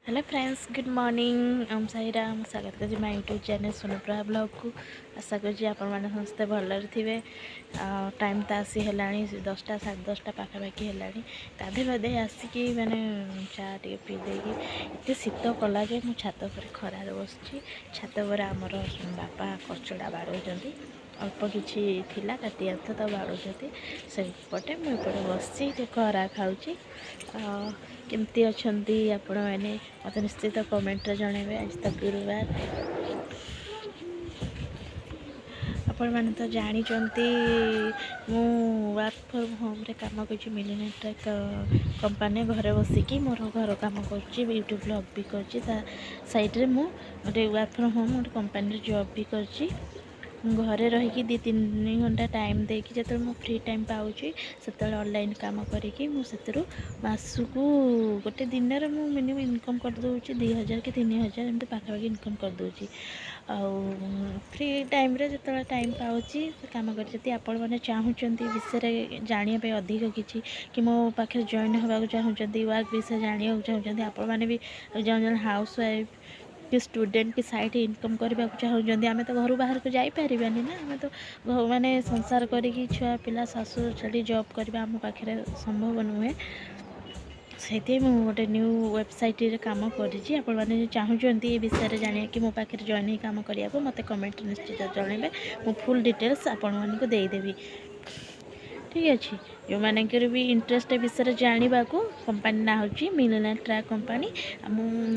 Hello friends good morning ओम साई राम स्वागत कर my YouTube channel सोनुप्रा blog को आशा कर समस्ते भलर थे टाइम तो आसी है 10टा 10:30 पाखापाखि है गाधे बाधे आसिकी मैंने चा टे पीदेकी एत शीत कला जे मु छात पर खरार बस छात पर आमर बापा कचड़ा बाड़ौं अल्प किसी थिला काटी आते तो बाड़ौं से पटे मुझे बस खरा खाऊँ केमती अच्छा आपण मैंने मत निश्चित कमेंट जनइबे। आज तो गुरुवार आपण मैंने तो जानी मु वर्क फ्रॉम होम रे काम कर मिलिनेट एक कंपनी घरे बसिकी मोर घर काम कर यूट्यूब ब्लॉग भी कर साइड रे मु गोटे वर्क फ्रॉम होम गोटे कंपनी जॉब भी कर घरे रहीकि 2-3 घंटा टाइम देकी जो मु फ्री टाइम पाऊँगी से ऑनलाइन काम करी मुझे मासक गोटे दिन में मु मिनिमम इनकम कर दूची 2000 कि 3000 एमती पाखापाखि इनकम कर दूची फ्री टाइम रे जो टाइम पाऊँगी काम कर आपण मैंने चाहूँगी विषय जानापी अधिक किसी कि मो पाखे जॉइन होगा चाहूँगी वर्क विषय जाना चाहूँगी आपण मैंने भी जन हाउस वाइफ कि स्टूडेंट कि साइड इनकम करने को चाहूँगी आम तो घर बाहर को जापारानी ना आम तो माने संसार करी छुआ पिला शाशु छाड़ी जॉब करवा आम पाखे संभव नुहे से गोटे न्यू वेबसाइट रे काम कर चाहूँगी ये विषय जाना कि मो पाखे जॉइन काम करने को मत कमेंट निश्चित जनइबे मु फुल डिटेल्स आपण मानक देदेवी। ठीक अच्छे जो मैंने भी इंटरेस्ट विषय जानवा को कंपनी ना हूँ मिलिनेट ट्रैक कंपनी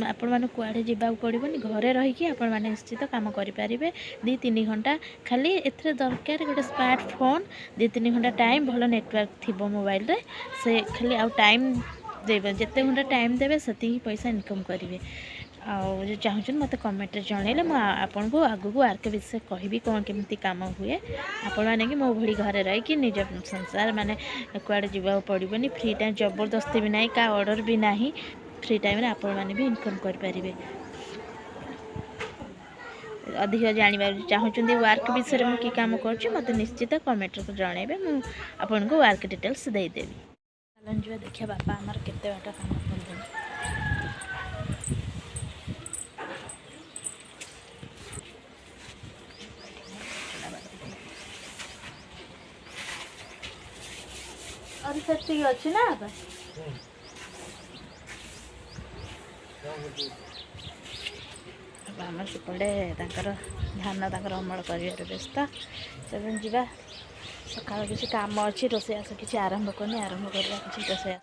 आपण मैंने कुआड़े जावाक पड़ोनी घरे रहीकि आपण मैंने निश्चित काम करेंगे 2-3 घंटा खाली एथरे दरकार गोटे स्मार्टफोन 2-3 घंटा टाइम भल नेटवर्क थी मोबाइल रे से खाली आउ टाइम देवे जिते घंटा टाइम देवे से पैसा इनकम करेंगे जो चाहूँ मत कमेंट जनइले आपन को आगू को आर्क विषय कहबी कौन केमती काम हुए आपण मैंने कि मो भड़ी घरे रही निज संसार माने कुआड़े जावाक पड़ोनी फ्री टाइम जबरदस्ती भी ना का ऑर्डर भी ना फ्री टाइम रे आपण मैंने भी इनकम करेंगे। अधिक जानवा चाहूँगी वर्क विषय में कि काम कर मत निश्चित कमेंट जनइबे मुझे को वर्क डिटेल्स देदेवी। चलन देखिए बापा आमर केते बाट काम कर और सेटिंग अच्छी ना आम सेपटे धान अमल कर व्यस्त से जा सका किसी काम अच्छी रोषेस किसी आरंभ करनी आरंभ करवा किसी रोषेस